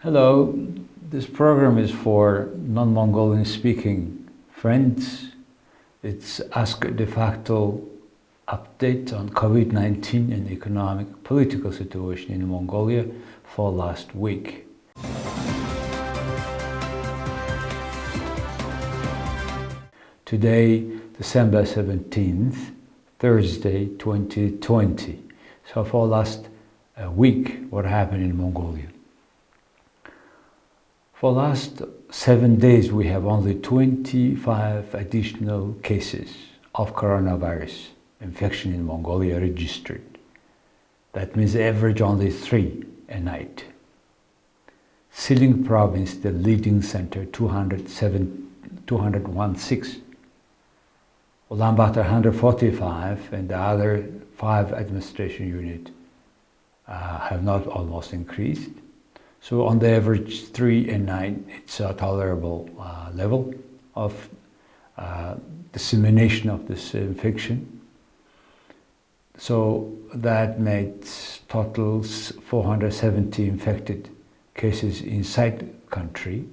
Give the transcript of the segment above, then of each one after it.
Hello, this program is for non-Mongolian speaking friends. It's Ask DeFacto update on COVID-19 and economic political situation in Mongolia for last week. Today, December 17th, Thursday 2020. So for last week, what happened in Mongolia? For last 7 days, we have only 25 additional cases of coronavirus infection in Mongolia registered. That means average only 3 a night. Siling province, the leading center, 216. Ulaanbaatar 145, and the other 5 administration units have not almost increased. So on the average 3 a night, it's a tolerable level of dissemination of this infection. So that made total 470 infected cases inside country,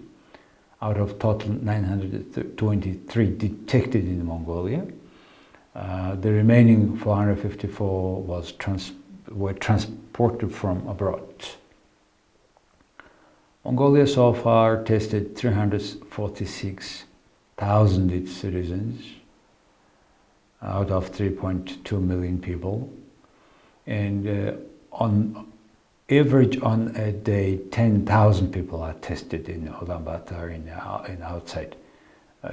out of total 923 detected in Mongolia. The remaining 454 were transported from abroad. Mongolia so far tested 346,000 its citizens out of 3.2 million people, and on average on a day 10,000 people are tested in Ulaanbaatar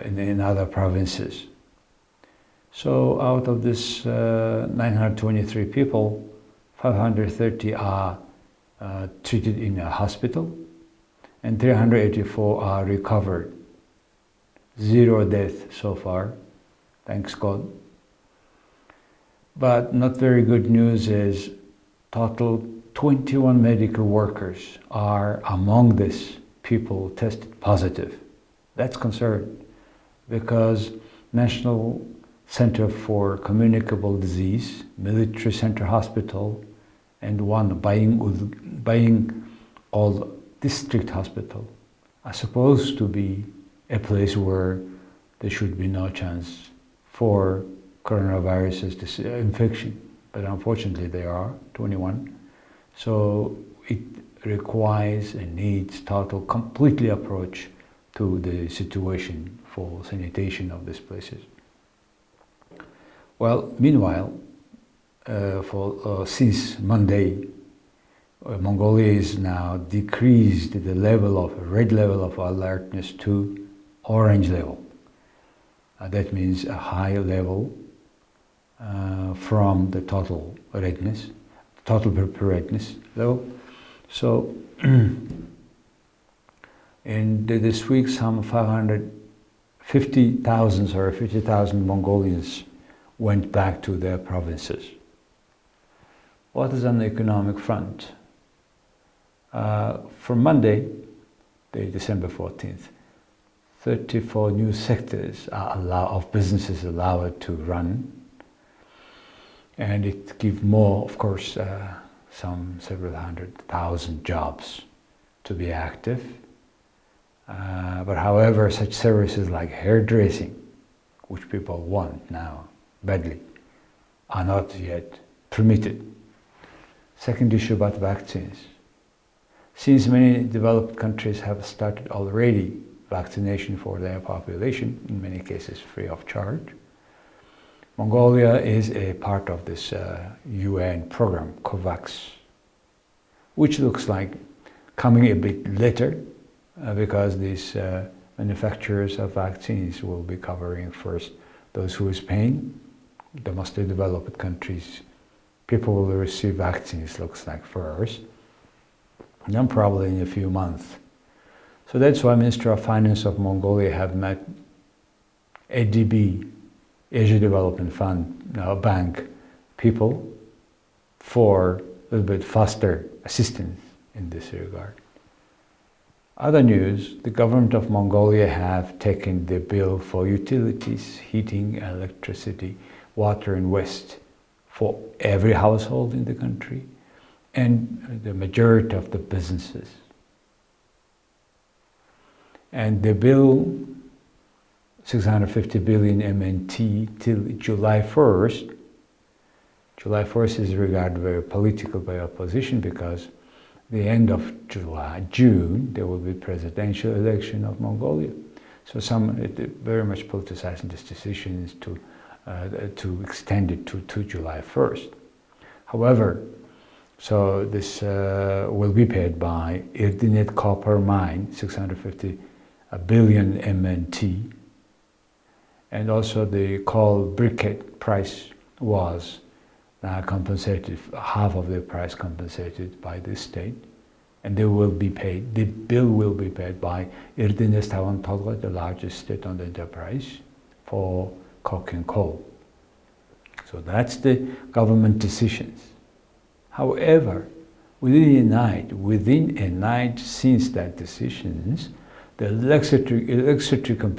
in other provinces. So out of this 923 people, 530 are treated in a hospital, and 384 are recovered. 0 death so far, thanks God. But not very good news is total 21 medical workers are among these people tested positive. That's concerned because National Center for Communicable Disease, Military Center Hospital, and one Baying called District Hospital are supposed to be a place where there should be no chance for coronavirus infection, but unfortunately there are 21. So it requires and needs total, completely approach to the situation for sanitation of these places. Well, meanwhile, since Monday, Mongolia is now decreased the level of red level of alertness to orange level. That means a high level from the total redness, total preparedness level. So, in this week, some 50,000 Mongolians went back to their provinces. What is on the economic front? From Monday, December 14th, 34 new sectors of businesses allowed to run, and it gives more, of course, some several 100,000 jobs to be active. But however, such services like hairdressing, which people want now badly, are not yet permitted. Second issue about vaccines. Since many developed countries have started already vaccination for their population, in many cases free of charge, Mongolia is a part of this UN program, COVAX, which looks like coming a bit later because these manufacturers of vaccines will be covering first those who is paying. The most developed countries, people will receive vaccines, looks like first, and then probably in a few months. So that's why Minister of Finance of Mongolia have met ADB, Asia Development Fund, bank people for a little bit faster assistance in this regard. Other news, the government of Mongolia have taken the bill for utilities, heating, electricity, water and waste for every household in the country and the majority of the businesses. And the bill, 650 billion MNT till July 1st. July 1st is regarded very political by opposition because the end of June, there will be presidential election of Mongolia. So some very much politicizing this decision is to extend it to July 1st. However, so this will be paid by Erdenet copper mine, 650 billion MNT, and also the coal briquette price was compensated, half of the price compensated by the state, and they will be paid. The bill will be paid by Erdenet Tavan Tolga, the largest state-owned enterprise for coke and coal. So that's the government decisions. However, within a night since that decisions, the electricity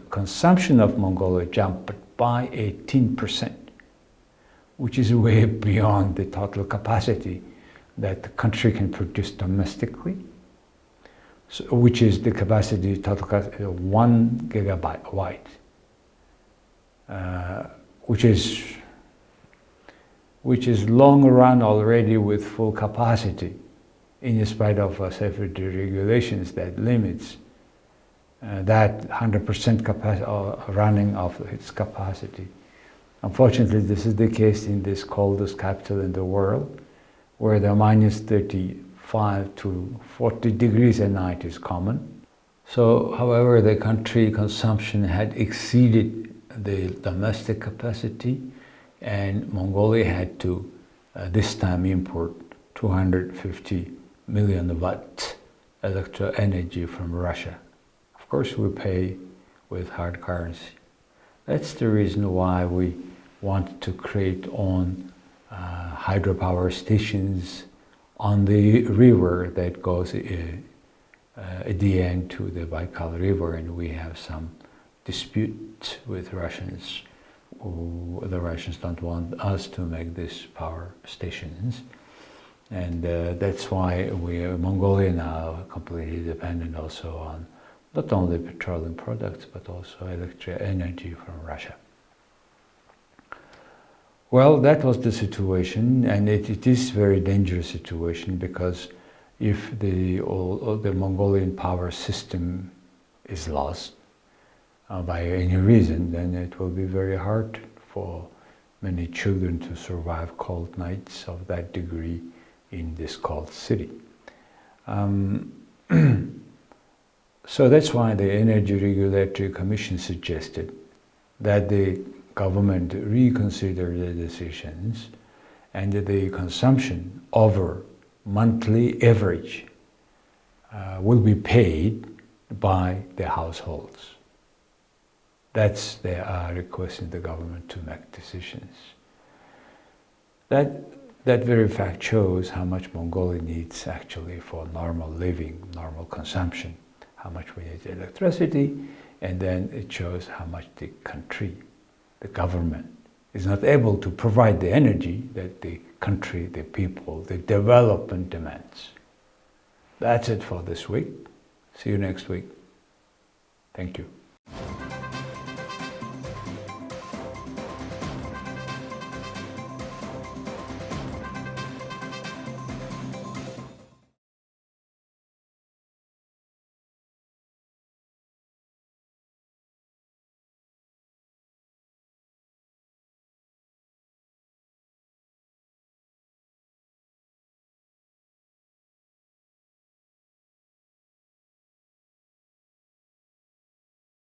consumption of Mongolia jumped by 18%, which is way beyond the total capacity that the country can produce domestically, so, which is the capacity, total capacity of 1 gigabyte, which is long run already with full capacity, in spite of safety regulations that limits that 100% capacity running of its capacity. Unfortunately, this is the case in this coldest capital in the world, where the minus 35 to 40 degrees at night is common. So, however, the country consumption had exceeded the domestic capacity, and Mongolia had to this time import 250 million watt electric energy from Russia. Of course, we pay with hard currency. That's the reason why we want to create on hydropower stations on the river that goes at the end to the Baikal River, and we have some dispute with Russians. The Russians don't want us to make these power stations, and that's why Mongolia now completely dependent also on not only petroleum products but also electric energy from Russia. Well, that was the situation, and it is a very dangerous situation, because if the Mongolian power system is lost by any reason, then it will be very hard for many children to survive cold nights of that degree in this cold city. So that's why the Energy Regulatory Commission suggested that the government reconsider the decisions, and the consumption over monthly average will be paid by the households. That's they are requesting the government to make decisions. That very fact shows how much Mongolia needs actually for normal living, normal consumption, how much we need electricity, and then it shows how much the country, the government, is not able to provide the energy that the country, the people, the development demands. That's it for this week. See you next week. Thank you.